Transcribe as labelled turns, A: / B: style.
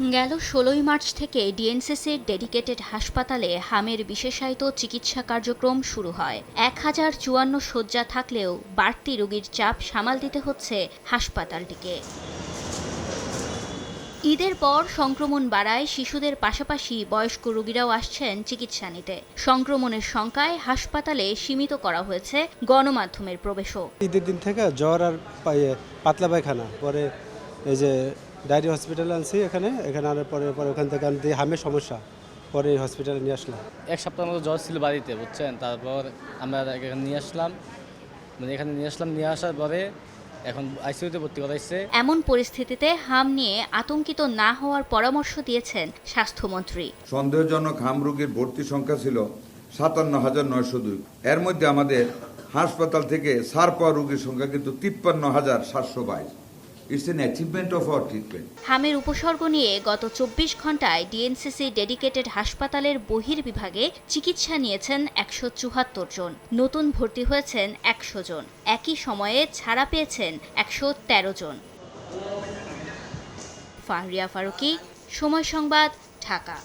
A: গেল ১৬ মার্চ থেকে ডিএনসিসির ডেডিকেটেড হাসপাতালে হামের বিশেষায়িত চিকিৎসা কার্যক্রম শুরু হয়। ১,০৫৪ শয্যা থাকলেও বাড়তি রোগীর চাপ সামাল দিতে হচ্ছে হাসপাতালটিকে। ঈদের পর সংক্রমণ বাড়ায় শিশুদের পাশাপাশি বয়স্ক রোগীরাও আসছেন চিকিৎসা নিতে। সংক্রমণের শঙ্কায় হাসপাতালে সীমিত করা হয়েছে গণমাধ্যমের প্রবেশও।
B: ঈদের দিন থেকে জ্বর আর পাতলা পায়খানা, পরে এই যে ডায়রি হসপিটালে আনছি, এখানে আনার পরে ওখান থেকে আনতে হামের সমস্যা, পরে হসপিটালে নিয়ে আসলাম।
C: এক সপ্তাহের মতো জ্বর ছিল বাড়িতে, বুঝছেন। তারপর আমরা এখানে নিয়ে আসলাম, নিয়ে আসার পরে এখন আইসিইউতে ভর্তি করাইছে।
A: এমন পরিস্থিতিতে হাম নিয়ে আতঙ্কিত না হওয়ার পরামর্শ দিয়েছেন স্বাস্থ্যমন্ত্রী।
D: সন্দেহজনক হাম রোগীর ভর্তি সংখ্যা ছিল ৫৭,৯০২। এর মধ্যে আমাদের হাসপাতাল থেকে ছাড় পাওয়া রোগীর সংখ্যা কিন্তু ৫৩,৭২২। It's an achievement of our treatment.
A: হামের উপসর্গ নিয়ে গত ২৪ ঘন্টায় ডিএনসিসি ডেডিকেটেড হাসপাতালের বহির্বিভাগে চিকিৎসা নিয়েছেন ১৭৪ জন। নতুন ভর্তি হয়েছেন ১০০ জন। একই সময়ে ছাড়া পেয়েছেন ১১৩ জন। ফাহরিয়া ফারুকী, সময় সংবাদ, ঢাকা।